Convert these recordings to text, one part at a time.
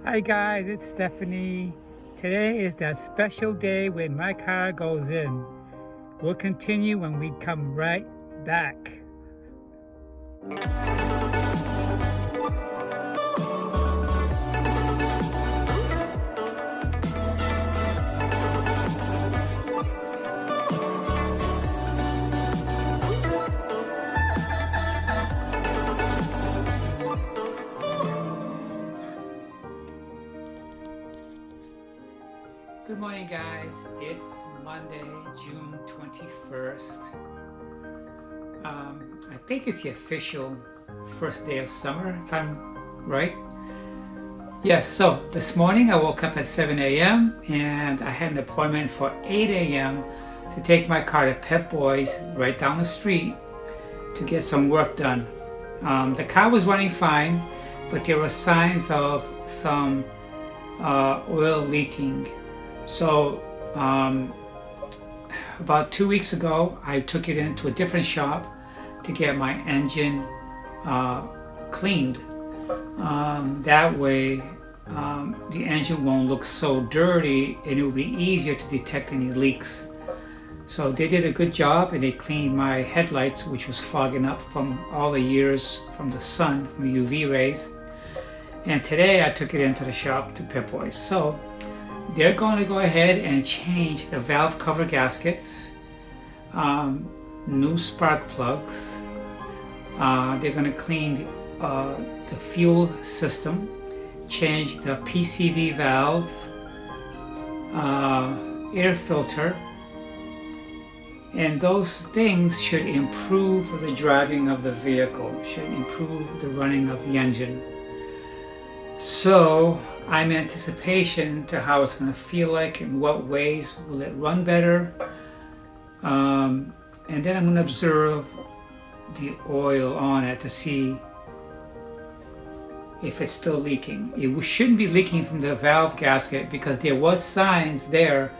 Hi guys, it's Stephanie. Today is that special day when my car goes in. We'll continue when we come right back. Good morning guys, it's Monday, June 21st. I think it's the official first day of summer, if I'm right. Yes, so this morning I woke up at 7 a.m. and I had an appointment for 8 a.m. to take my car to Pep Boys right down the street to get some work done. The car was running fine, but there were signs of some oil leaking. So about 2 weeks ago, I took it into a different shop to get my engine cleaned. That way the engine won't look so dirty and it will be easier to detect any leaks. So they did a good job and they cleaned my headlights, which was fogging up from all the years from the sun, from the UV rays. And today I took it into the shop to Pep Boys. So they're going to go ahead and change the valve cover gaskets, new spark plugs. They're going to clean the fuel system, change the PCV valve, air filter, and those things should improve the driving of the vehicle, should improve the running of the engine. So I'm in anticipation to how it's going to feel like, in what ways will it run better, and then I'm going to observe the oil on it to see if it's still leaking. It shouldn't be leaking from the valve gasket because there was signs there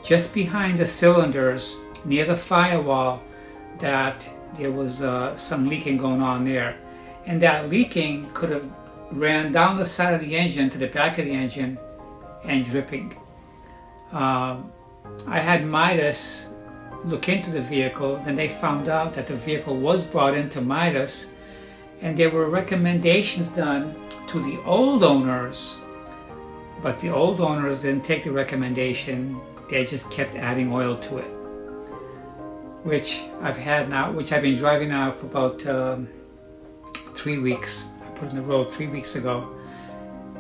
just behind the cylinders near the firewall that there was some leaking going on there, and that leaking could have ran down the side of the engine to the back of the engine and dripping. I had Midas look into the vehicle, and they found out that the vehicle was brought into Midas and there were recommendations done to the old owners, but the old owners didn't take the recommendation. They just kept adding oil to it, which I've been driving now for about 3 weeks. Put in the road 3 weeks ago,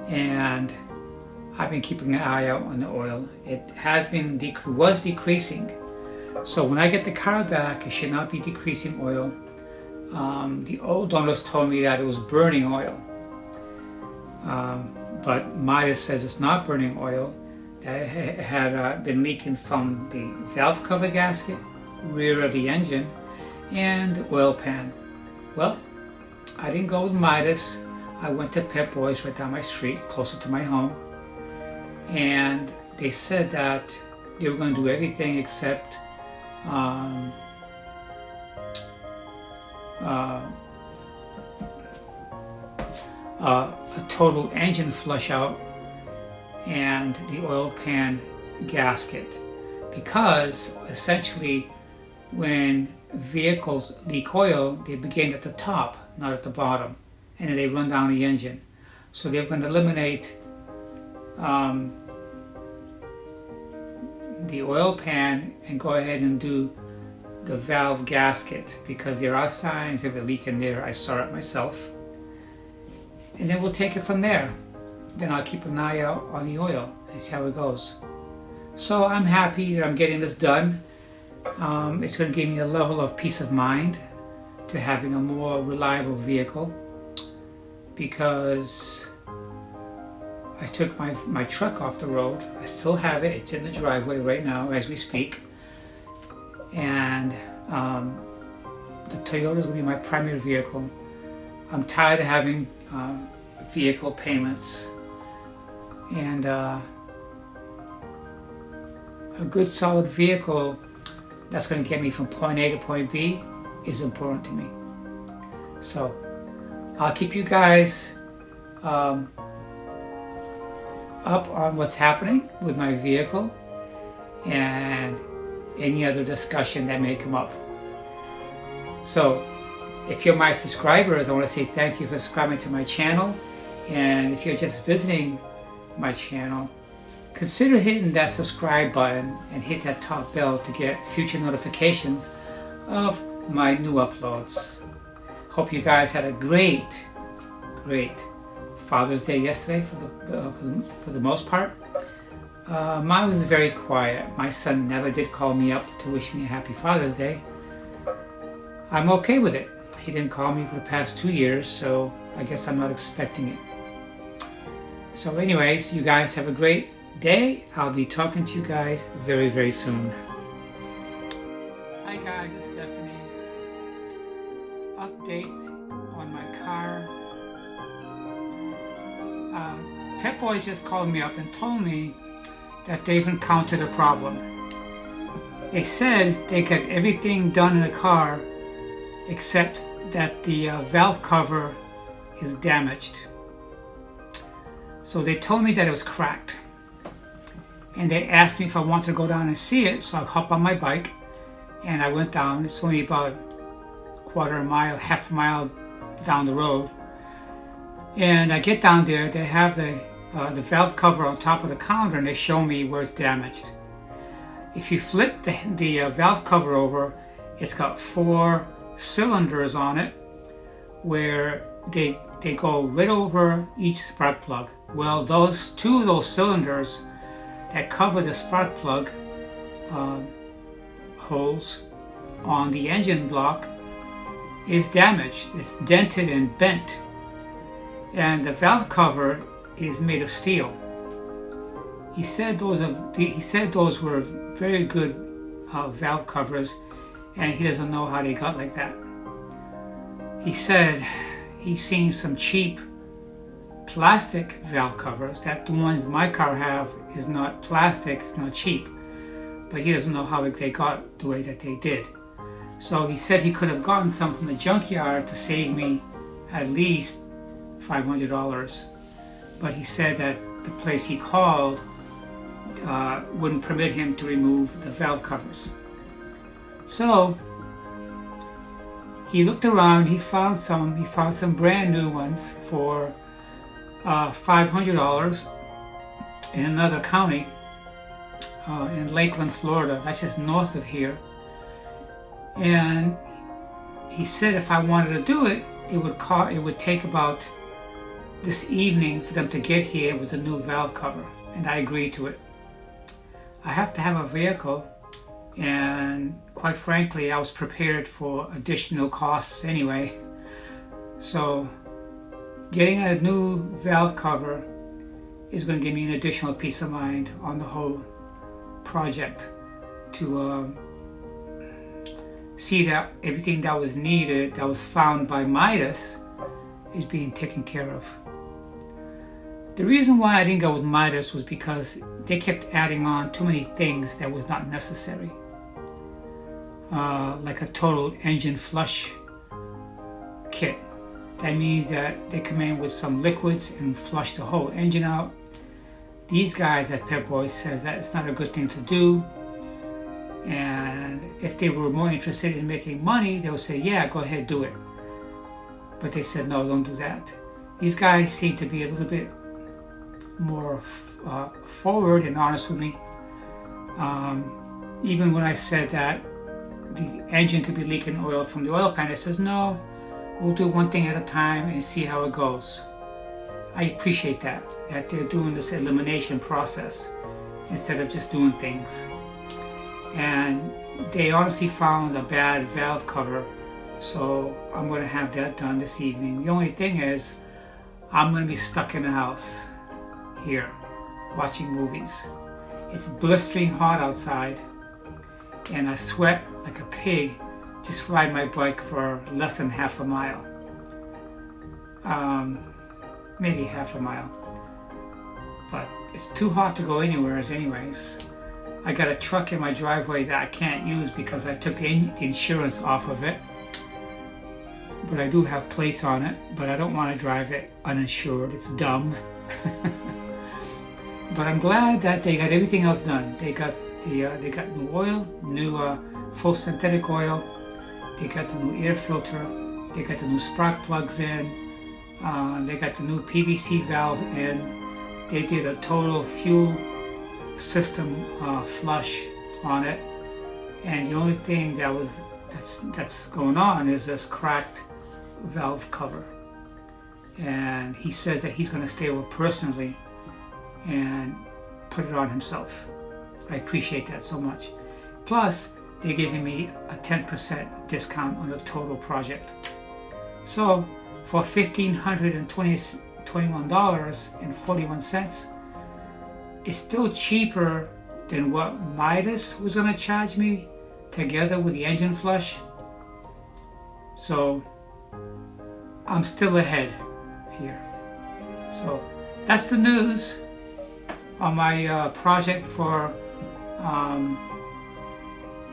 and I've been keeping an eye out on the oil. It was decreasing, so when I get the car back, it should not be decreasing oil. The old owners told me that it was burning oil, but Midas says it's not burning oil. That it had been leaking from the valve cover gasket, rear of the engine, and the oil pan. Well, I didn't go with Midas. I went to Pep Boys right down my street, closer to my home, and they said that they were going to do everything except a total engine flush out and the oil pan gasket, because essentially when vehicles leak oil, they begin at the top, not at the bottom, and then they run down the engine. So they're going to eliminate the oil pan and go ahead and do the valve gasket, because there are signs of a leak in there. I saw it myself, and then we'll take it from there. Then I'll keep an eye out on the oil and see how it goes. So I'm happy that I'm getting this done. It's going to give me a level of peace of mind to having a more reliable vehicle, because I took my truck off the road. I still have it. It's in the driveway right now as we speak, and the Toyota is going to be my primary vehicle. I'm tired of having vehicle payments, and a good solid vehicle that's going to get me from point A to point B is important to me. So I'll keep you guys up on what's happening with my vehicle and any other discussion that may come up. So if you're my subscribers, I want to say thank you for subscribing to my channel. And if you're just visiting my channel, consider hitting that subscribe button and hit that top bell to get future notifications of my new uploads. Hope you guys had a great Father's Day yesterday for the most part. Mine was very quiet. My son never did call me up to wish me a happy Father's Day. I'm okay with it. He didn't call me for the past 2 years, so I guess I'm not expecting it. So anyways, you guys have a great day. I'll be talking to you guys very soon. Hi guys, it's Stephanie. Updates on my car. Pep Boys just called me up and told me that they've encountered a problem. They said they got everything done in the car except that the valve cover is damaged. So they told me that it was cracked. And they asked me if I wanted to go down and see it, so I hopped on my bike and I went down. It's only about half a mile down the road. And I get down there, they have the valve cover on top of the counter and they show me where it's damaged. If you flip the valve cover over, it's got 4 cylinders on it where they go right over each spark plug. Well, 2 of those cylinders that cover the spark plug holes on the engine block is damaged. It's dented and bent. And the valve cover is made of steel. He said those were very good valve covers, and he doesn't know how they got like that. He said he's seen some cheap plastic valve covers. That the ones my car have is not plastic, it's not cheap, but he doesn't know how they got the way that they did. So he said he could have gotten some from the junkyard to save me at least $500, but he said that the place he called wouldn't permit him to remove the valve covers. So he looked around, he found some brand new ones for $500 in another county in Lakeland, Florida. That's just north of here. And he said if I wanted to do it, it would take about this evening for them to get here with a new valve cover, and I agreed to it. I have to have a vehicle, and quite frankly, I was prepared for additional costs anyway. So getting a new valve cover is going to give me an additional peace of mind on the whole project to see that everything that was needed, that was found by Midas, is being taken care of. The reason why I didn't go with Midas was because they kept adding on too many things that was not necessary. Like a total engine flush kit. That means that they come in with some liquids and flush the whole engine out. These guys at Pep Boys says that it's not a good thing to do. And if they were more interested in making money, they would say, yeah, go ahead, do it. But they said, no, don't do that. These guys seem to be a little bit more forward and honest with me. Even when I said that the engine could be leaking oil from the oil pan, it says, no, we'll do one thing at a time and see how it goes. I appreciate that they're doing this elimination process instead of just doing things. And they honestly found a bad valve cover, so I'm going to have that done this evening. The only thing is, I'm going to be stuck in the house here watching movies. It's blistering hot outside, and I sweat like a pig just riding my bike for less than half a mile. Maybe half a mile. But it's too hot to go anywhere anyways. I got a truck in my driveway that I can't use because I took the insurance off of it. But I do have plates on it, but I don't want to drive it uninsured. It's dumb. But I'm glad that they got everything else done. They got new oil, new full synthetic oil. They got the new air filter. They got the new spark plugs in. They got the new PVC valve in. They did a total fuel system flush on it. And the only thing that's going on is this cracked valve cover. And he says that he's going to stay over personally and put it on himself. I appreciate that so much. Plus, they're giving me a 10% discount on the total project. So, for $1,521.41, it's still cheaper than what Midas was going to charge me together with the engine flush. So, I'm still ahead here. So, that's the news on my project for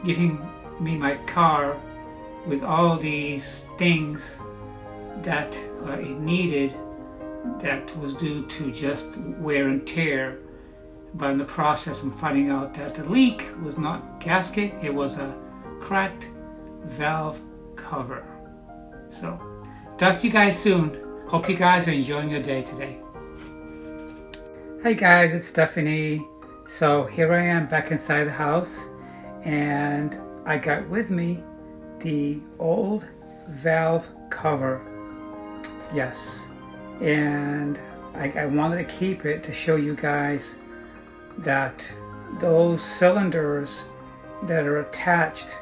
giving me my car with all these things that it needed, that was due to just wear and tear. But in the process, I'm finding out that the leak was not gasket, it was a cracked valve cover. So, talk to you guys soon. Hope you guys are enjoying your day today. Hey guys, it's Stephanie. So here I am back inside the house, and I got with me the old valve cover. Yes, and I wanted to keep it to show you guys that those cylinders that are attached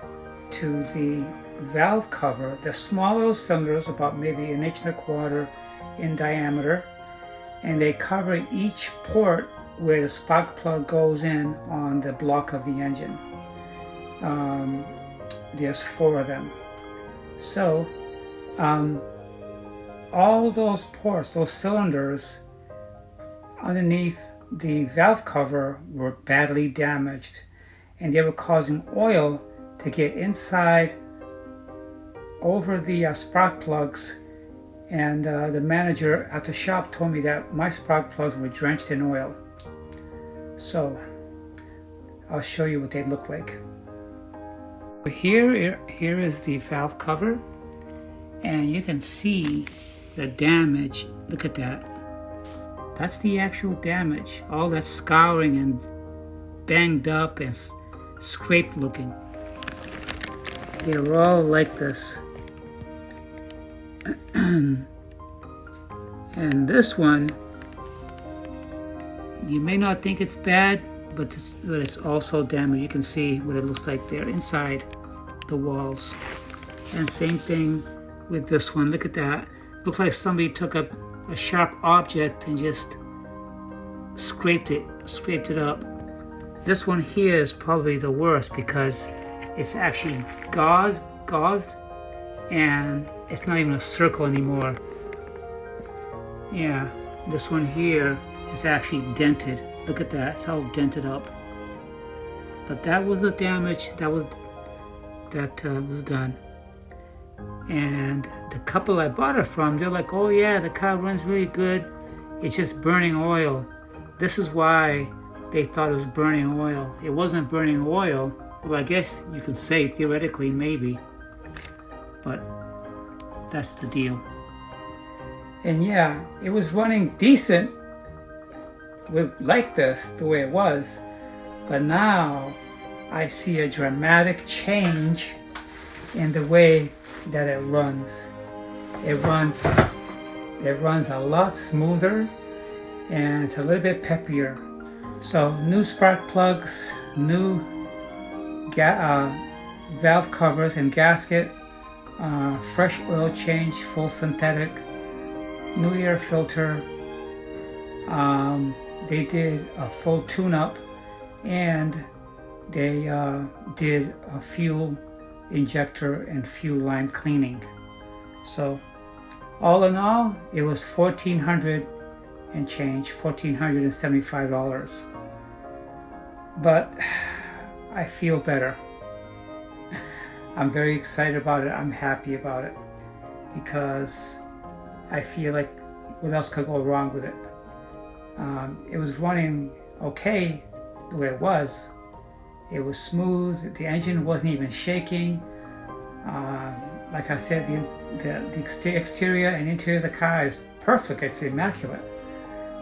to the valve cover, the small little cylinders, about maybe 1.25 inches in diameter, and they cover each port where the spark plug goes in on the block of the engine. There's 4 of them. So all those ports, those cylinders underneath the valve cover were badly damaged, and they were causing oil to get inside over the spark plugs. And the manager at the shop told me that my spark plugs were drenched in oil. So I'll show you what they look like. Here is the valve cover, and you can see the damage. Look at that. That's the actual damage. All that scouring and banged up and scraped looking. They're all like this. And this one, you may not think it's bad, but it's also damaged. You can see what it looks like there inside the walls. And same thing with this one. Look at that. Looks like somebody took a sharp object and just scraped it up. This one here is probably the worst because it's actually gauzed, and it's not even a circle anymore. Yeah, this one here is actually dented. Look at that, it's all dented up. But that was the damage that was done. And the couple I bought it from, they're like, oh yeah, the car runs really good, it's just burning oil. This is why they thought it was burning oil. It wasn't burning oil. Well, I guess you could say theoretically maybe, but that's the deal. And yeah, it was running decent like this, the way it was, but now I see a dramatic change in the way that it runs. It runs a lot smoother, and it's a little bit peppier. So new spark plugs, new valve covers and gasket, fresh oil change, full synthetic, new air filter. They did a full tune-up, and they did a fuel injector and fuel line cleaning. So all in all, it was $1,400 and change, $1,475. But I feel better. I'm very excited about it. I'm happy about it because I feel like what else could go wrong with it? It was running okay the way it was. It was smooth. The engine wasn't even shaking. Like I said, the exterior and interior of the car is perfect. It's immaculate.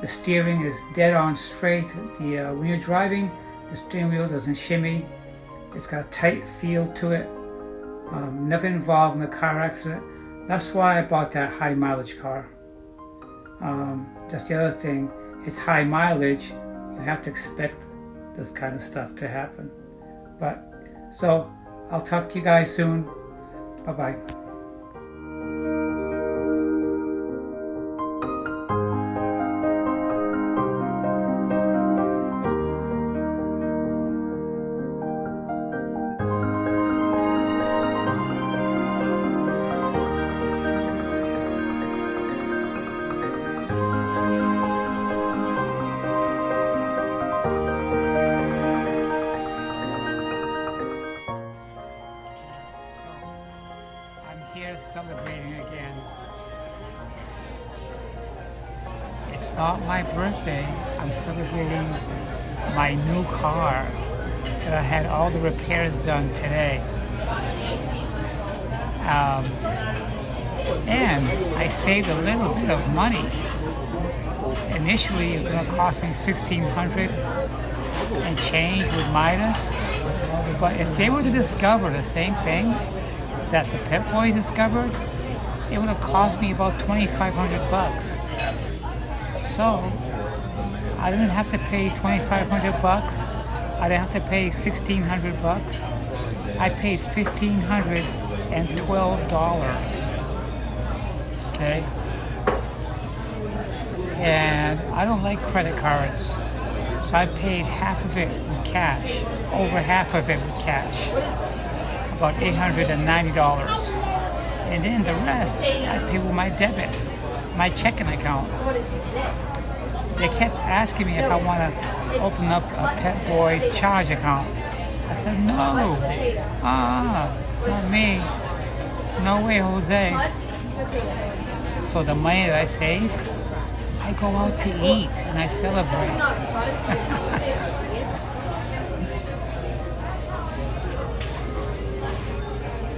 The steering is dead on straight. When you're driving, the steering wheel doesn't shimmy. It's got a tight feel to it. Never involved in a car accident. That's why I bought that high mileage car. Just the other thing, it's high mileage. You have to expect this kind of stuff to happen. So I'll talk to you guys soon. Bye-bye. Here celebrating again. It's not my birthday. I'm celebrating my new car that I had all the repairs done today. And I saved a little bit of money. Initially, it was going to cost me $1,600 and change with Midas. But if they were to discover the same thing that the Pet Boys discovered, it would have cost me about $2,500. So I didn't have to pay $2,500. I didn't have to pay $1,600. I paid $1,512. Okay, and I don't like credit cards, so I paid half of it with cash, over half of it with cash. About $890, and then the rest I pay with my debit, my checking account. They kept asking me if I want to open up a Pet Boys charge account. I said no, not me, no way, Jose. So the money that I save, I go out to eat and I celebrate.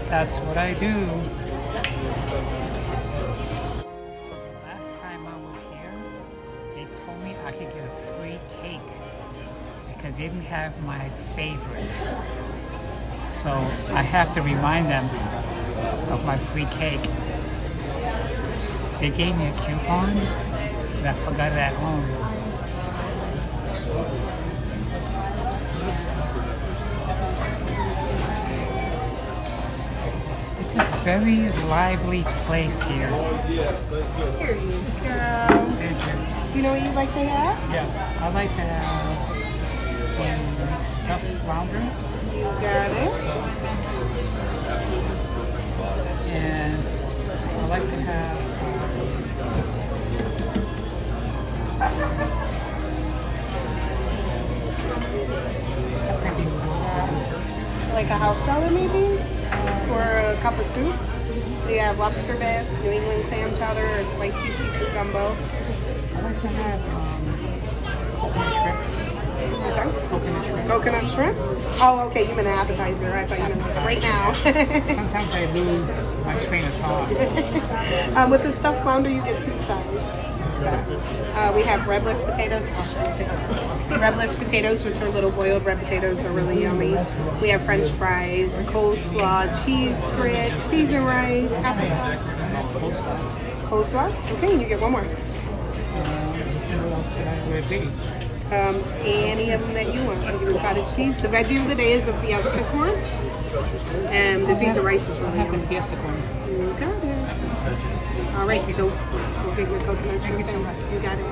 That's what I do. Last time I was here, they told me I could get a free cake because they didn't have my favorite. So I have to remind them of my free cake. They gave me a coupon, but I forgot it at home. It's a very lively place here. Here you go. You know what you'd like to have? Yes, I like to have the stuffed flounder. You got it. And I like to have Like a house salad maybe? Or a cup of soup? So you have lobster bisque, New England clam chowder, or spicy seafood gumbo. I like to have coconut shrimp. I'm sorry? Coconut shrimp. Coconut shrimp? Oh, okay, you meant an appetizer. I thought you meant right now. Sometimes I lose my train of thought. With the stuffed flounder, you get two sides. We have redless potatoes. I'll show you too. Redless potatoes, which are little boiled red potatoes, are really yummy. We have French fries, coleslaw, cheese grits, seasoned rice, applesauce. Coleslaw? Okay, and you get one more. What else would it be? Any of them that you want. We do cottage cheese. The veggie of the day is a fiesta corn. And the Caesar rice is really Have the yummy. fiesta corn. You got it. All right, so we'll get your coconut. Thank you so much. You got it.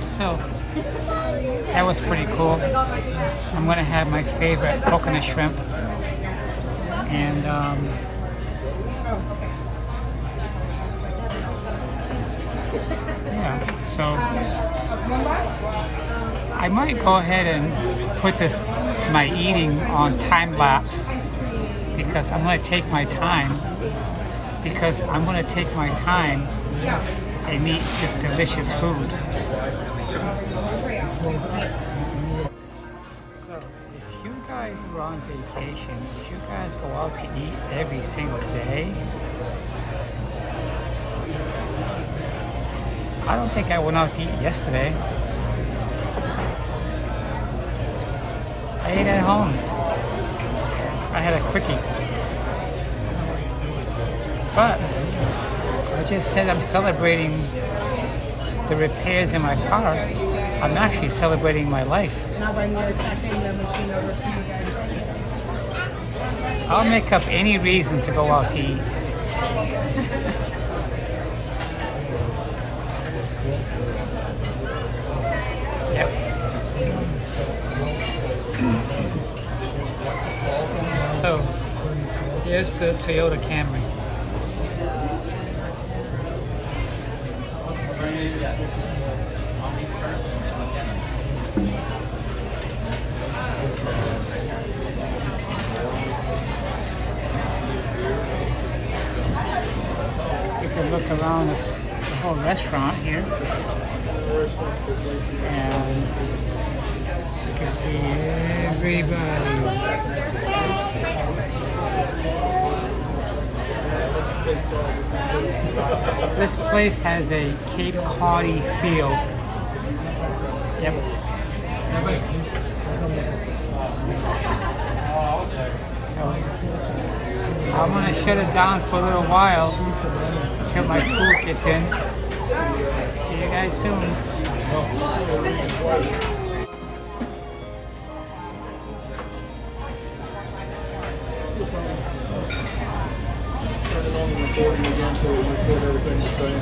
So that was pretty cool. I'm gonna have my favorite coconut shrimp, and yeah. So I might go ahead and put my eating on time lapse because I'm gonna take my time. Because I'm going to take my time and eat this delicious food. So, if you guys were on vacation, would you guys go out to eat every single day? I don't think I went out to eat yesterday. I ate at home. I had a quickie. But I just said I'm celebrating the repairs in my car. I'm actually celebrating my life. I'll make up any reason to go out to eat. Yep. So, here's the Toyota Camry. You can look around the whole restaurant here, and you can see everybody. This place has a Cape Cod-y feel. Yep. So I'm gonna shut it down for a little while until my food gets in. See you guys soon. Turn it on the recording again so we record everything the same.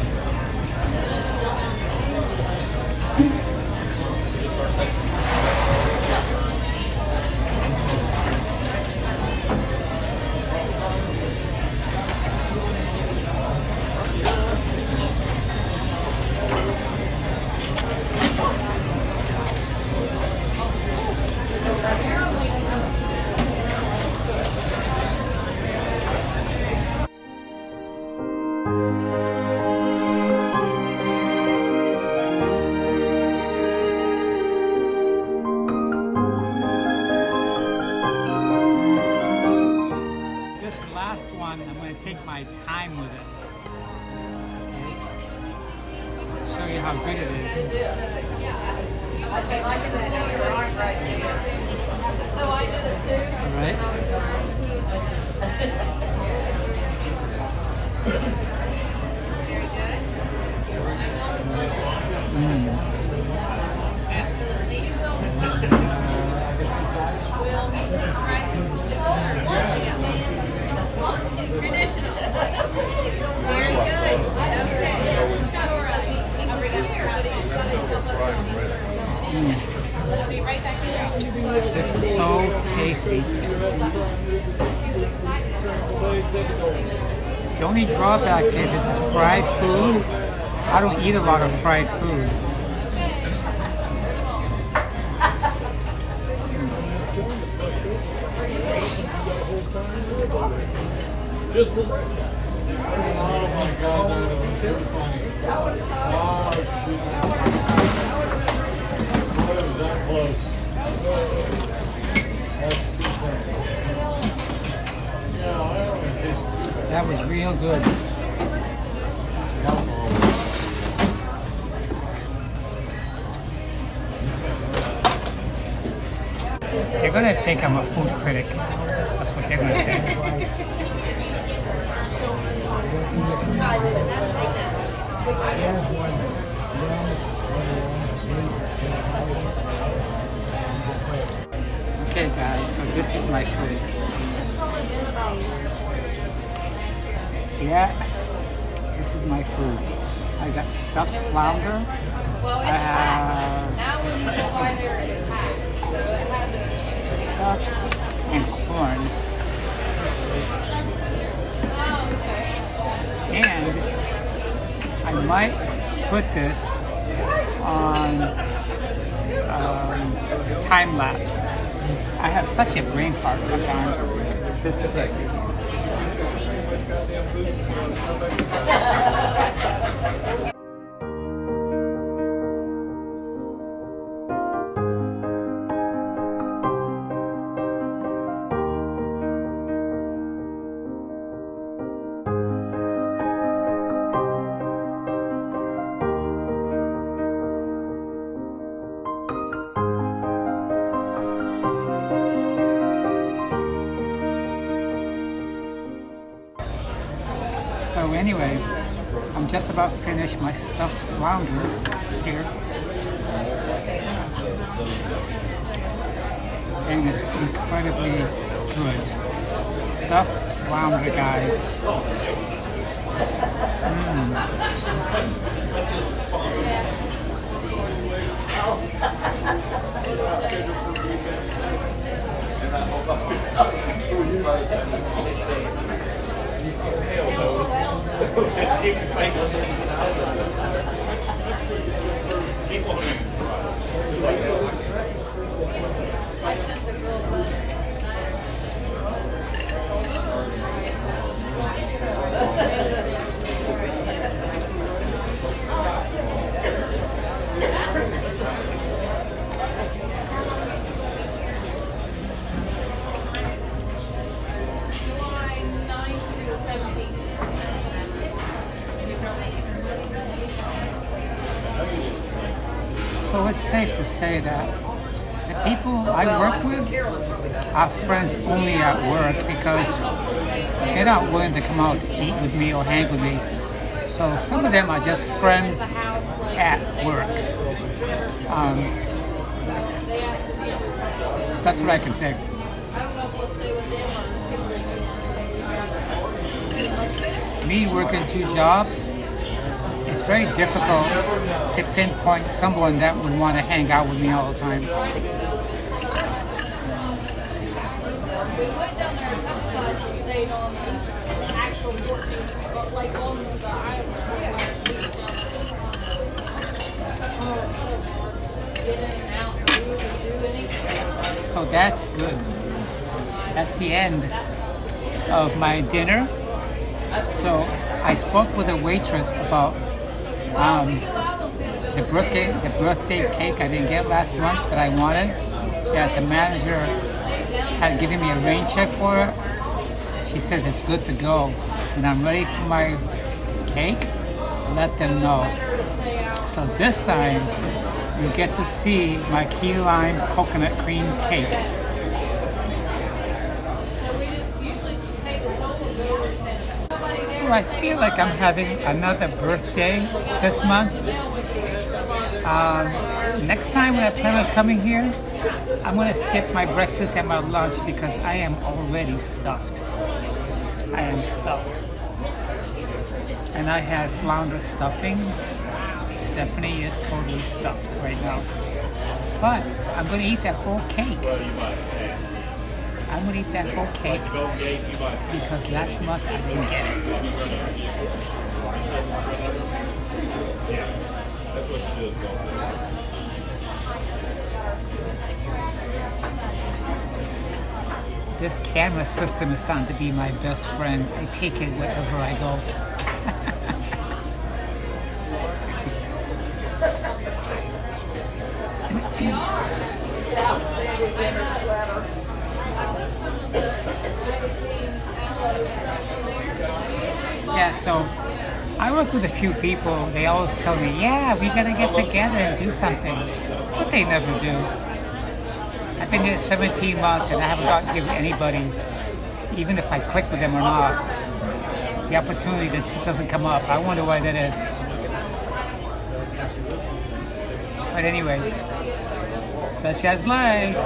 I'm going to take my time with it. I'll show you how good it is. Alright. This is so tasty. The only drawback is it's fried food. I don't eat a lot of fried food. Oh my God, that was so funny. Oh, boy, was that close. That was real good. They're gonna think I'm a food critic. That's what they're gonna think. Okay guys, so this is my food. Yeah, this is my food. I got stuffed flounder. Well, it's packed. Now we need to know why there is packed. So it hasn't changed. Stuffed and corn. Oh, okay. And I might put this on time lapse. I have such a brain fart sometimes. This is it. Anyway, I'm just about to finish my stuffed flounder here. And it's incredibly good. Stuffed flounder, guys. I sent the girls a July 9th through the 17th. So it's safe to say that the people I work with are friends only at work because they're not willing to come out to eat with me or hang with me. So some of them are just friends at work. That's what I can say. I don't know if we'll stay with them or Me working 2 jobs, it's very difficult to pinpoint someone that would want to hang out with me all the time. we went down there a couple times and stayed on the actual 14th, but like on the island. Oh, it's so hard. Get in and out and do anything. So that's good. That's the end of my dinner. So I spoke with a waitress about the birthday cake I didn't get last month that I wanted, that the manager had given me a rain check for it. She said it's good to go. When I'm ready for my cake, let them know. So this time, you get to see my key lime coconut cream cake. So we just usually pay the total bill and send it. So I feel like I'm having another birthday this month. Next time when I plan on coming here, I'm going to skip my breakfast and my lunch because I am already stuffed. I am stuffed. And I had flounder stuffing. Stephanie is totally stuffed right now. But I'm going to eat that whole cake. I'm going to eat that whole cake because last month I didn't get it. This camera system is starting to be my best friend. I take it wherever I go. Yeah, so I work with a few people. They always tell me, yeah, we gotta get together and do something. But they never do. I've been here 17 months and I haven't gotten to give anybody, even if I click with them or not, the opportunity that just doesn't come up. I wonder why that is. But anyway, such as life.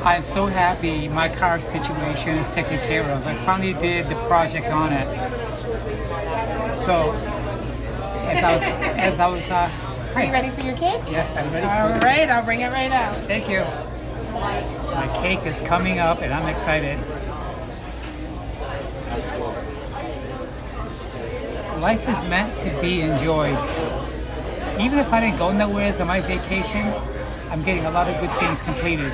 I'm so happy my car situation is taken care of. I finally did the project on it. So, as I was Are you ready for your cake? yes, I'm ready All for it. right, I'll bring it right out. Thank you. My cake is coming up and I'm excited. Life is meant to be enjoyed. Even if I didn't go nowhere on my vacation, I'm getting a lot of good things completed.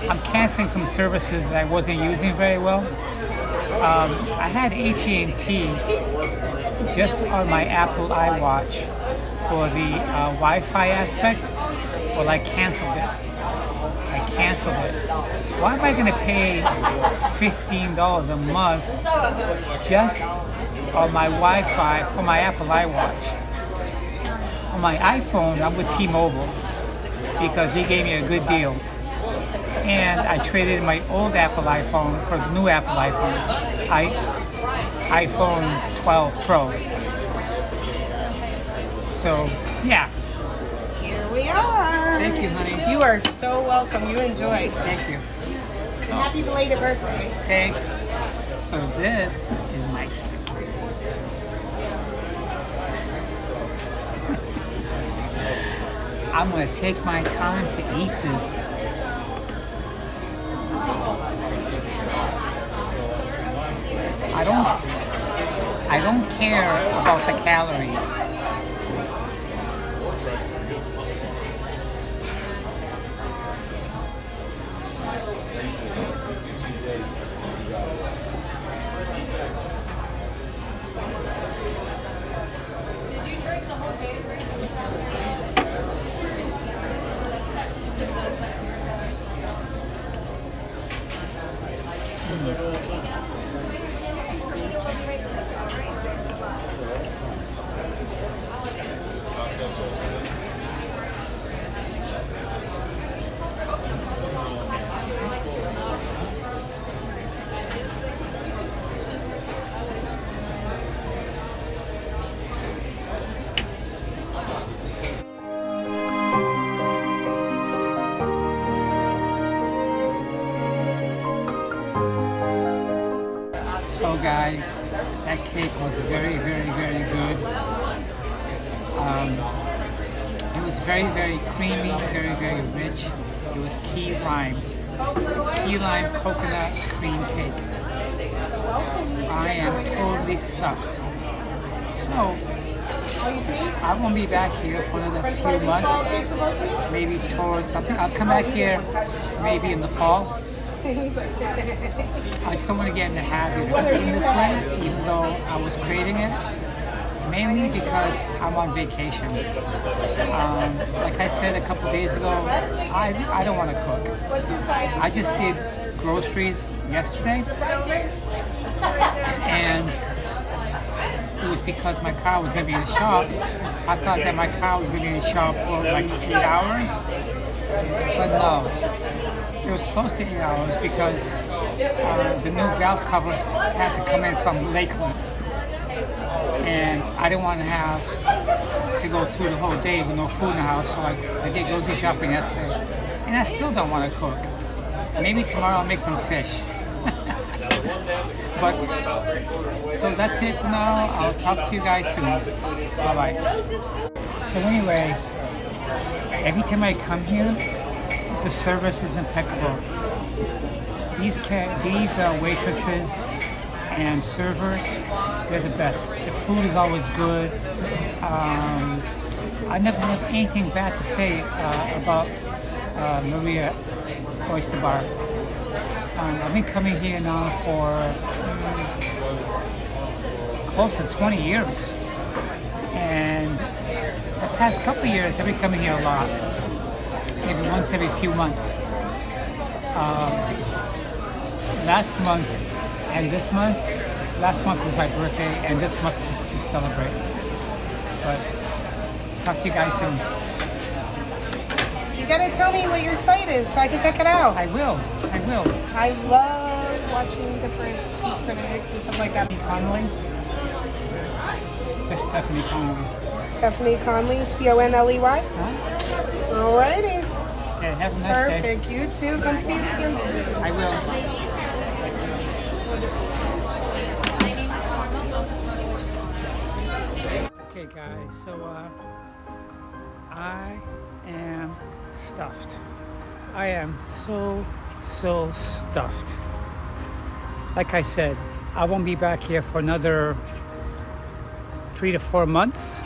I'm canceling some services that I wasn't using very well. I had AT&T just on my Apple iWatch for the Wi-Fi aspect. Well, I canceled it. Why am I going to pay $15 a month just on my Wi-Fi for my Apple iWatch? On my iPhone, I'm with T-Mobile because he gave me a good deal. And I traded my old Apple iPhone for the new Apple iPhone, iPhone 12 Pro. So, yeah. Here we are. Thank you, honey. You are so welcome. You enjoy. Thank you. So, Happy belated birthday. thanks. So this is my I'm gonna take my time to eat this. I don't care about the calories. Did you drink the whole Gatorade? So guys, that cake was very, very, very good. It was very, very creamy, very, very rich. It was key lime coconut cream cake. I am totally stuffed. So, I won't be back here for another few months, maybe towards something. I'll come back here maybe in the fall. I just don't want to get in the habit of eating this way, even though I was craving it. Mainly because I'm on vacation. Like I said a couple days ago, I don't want to cook. I just did groceries yesterday, and it was because my car was going to be in the shop. I thought that my car was going to be in the shop for like 8 hours, but no. It was close to 8 hours because the new valve cover had to come in from Lakeland. And I didn't want to have to go through the whole day with no food in the house, so I did grocery shopping yesterday. And I still don't want to cook. Maybe tomorrow I'll make some fish. But, so that's it for now. I'll talk to you guys soon. Bye-bye. So anyways, every time I come here, the service is impeccable. These waitresses and servers, they're the best. The food is always good. I never have anything bad to say about Maria Oyster Bar. I've been coming here now for close to 20 years. And the past couple of years, I've been coming here a lot. Maybe once every few months. Last month and this month, last month was my birthday and this month just to celebrate. But talk to you guys soon. You gotta tell me what your site is so I can check it out. I will. I love watching different food critics and stuff like that. Connelly? Just Stephanie Connelly. Stephanie Conley, Conley. Huh? Alrighty. Yeah, have a nice day. Perfect. You too. Come see us again soon. I will. Okay guys, so I am stuffed. I am so stuffed. Like I said, I won't be back here for another 3 to 4 months,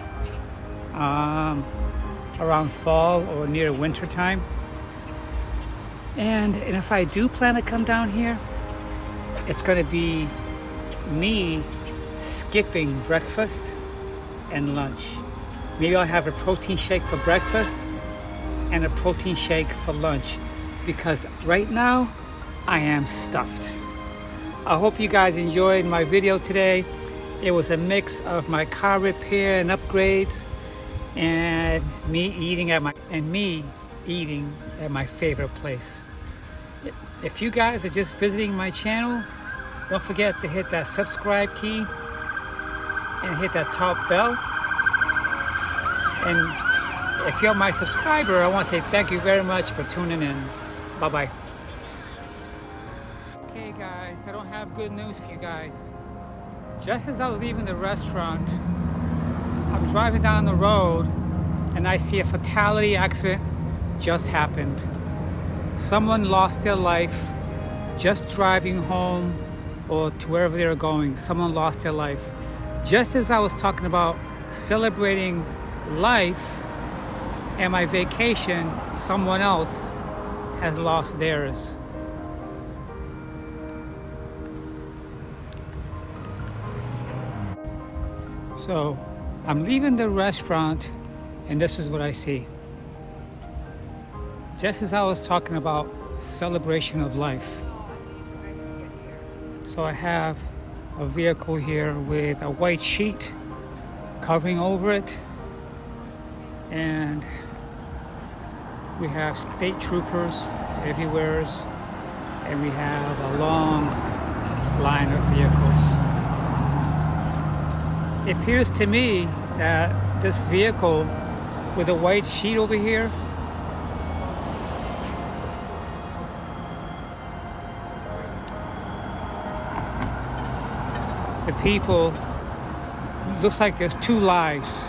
around fall or near winter time. And if I do plan to come down here, it's going to be me skipping breakfast and lunch. Maybe I'll have a protein shake for breakfast and a protein shake for lunch, because right now I am stuffed. I hope you guys enjoyed my video today. It was a mix of my car repair and upgrades and me eating at my favorite place. if you guys are just visiting my channel, don't forget to hit that subscribe key and hit that top bell. And if you're my subscriber, I want to say thank you very much for tuning in. Bye-bye. Okay guys, I don't have good news for you guys. Just as I was leaving the restaurant, I'm driving down the road and I see a fatality accident just happened. Someone lost their life just driving home or to wherever they were going. Someone lost their life. Just as I was talking about celebrating life and my vacation, someone else has lost theirs. So I'm leaving the restaurant and this is what I see. Just as I was talking about celebration of life. So I have a vehicle here with a white sheet covering over it, and we have state troopers everywhere, and we have a long line of vehicles. It appears to me that this vehicle with a white sheet over here the people, looks like there's two lives.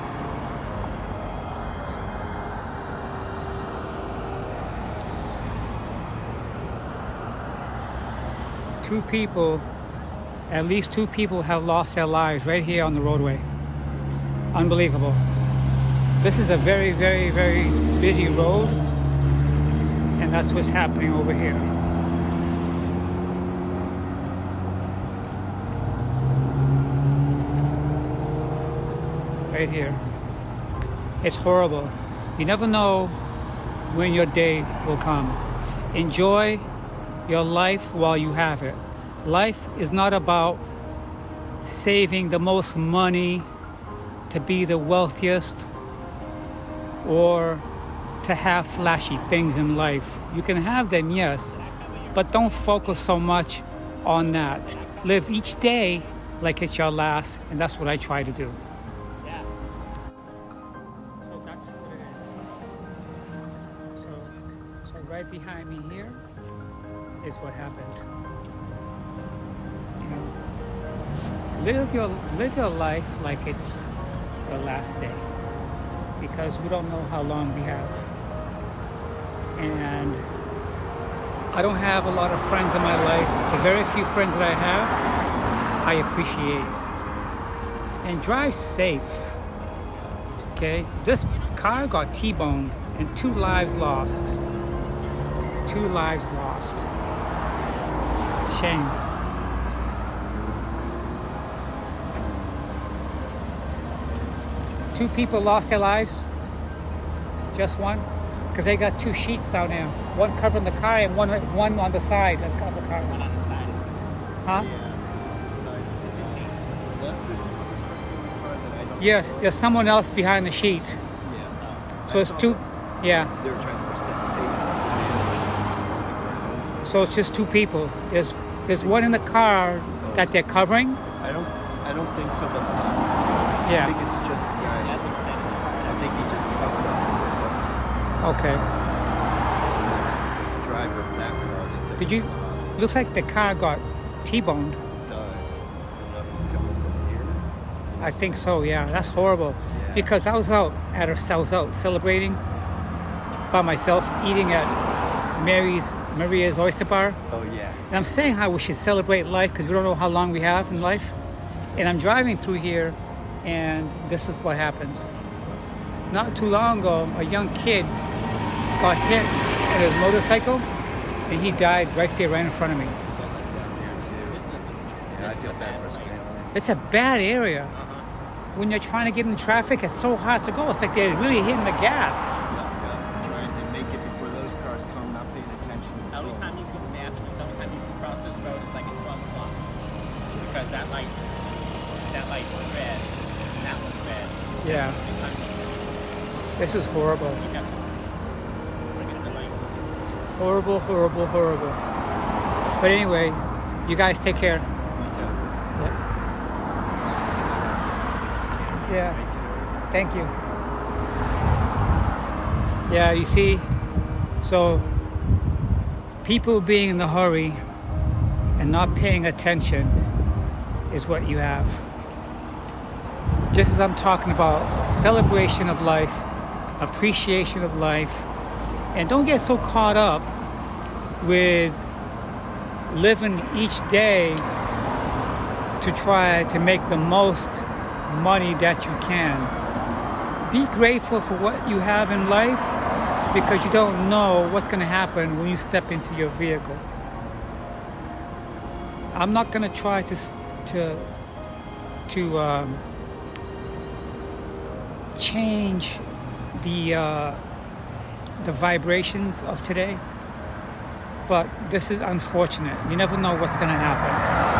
Two people, at least two people have lost their lives right here on the roadway. Unbelievable. This is a very, very, very busy road, and that's what's happening over here. Right here. It's horrible. You never know when your day will come. Enjoy your life while you have it. Life is not about saving the most money to be the wealthiest or to have flashy things in life. You can have them, yes, but don't focus so much on that. Live each day like it's your last, and that's what I try to do. So right behind me here is what happened. You know, live your life like it's your last day, because we don't know how long we have. And I don't have a lot of friends in my life. The very few friends that I have, I appreciate. And drive safe. Okay, this car got T-boned and 2 lives lost. 2 lives lost. Shame. Two people lost their lives. Just one, because they got 2 sheets down there. One covering the car and one on the side of the car. Huh? Yes, there's someone else behind the sheet. So it's 2. Yeah. They were trying to resuscitate. So it's just 2 people. There's one in the car that they're covering. I don't think so, but Yeah. I think it's just the guy. I think he just covered up. Okay. The driver of that car. They took Did him you? to the hospital. Looks like the car got T-boned. It does. I don't know if he's coming from here. I think so. Yeah, that's horrible. Yeah. Because I was out celebrating by myself, eating at Maria's Oyster Bar. Oh yeah. And I'm saying how we should celebrate life because we don't know how long we have in life. And I'm driving through here, and this is what happens. Not too long ago, a young kid got hit on his motorcycle, and he died right there, right in front of me. It's all that down here too. Yeah, I feel bad for his family. It's a bad area. When you're trying to get in traffic, it's so hard to go. It's like they're really hitting the gas. Yeah. Trying to make it before those cars come, not paying attention. Every time you put a map and every time you cross this road, it's like a crosswalk. Because that light was red, and that was red. Yeah. This is horrible. You have to look at the light. Horrible, horrible, horrible. But anyway, you guys take care. Me too. Yeah. Thank you. Yeah, you see, so people being in a hurry and not paying attention is what you have. Just as I'm talking about celebration of life, appreciation of life, and don't get so caught up with living each day to try to make the most money that you can. Be grateful for what you have in life, because you don't know what's going to happen when you step into your vehicle. I'm not going to try to change the vibrations of today, but this is unfortunate. You never know what's going to happen.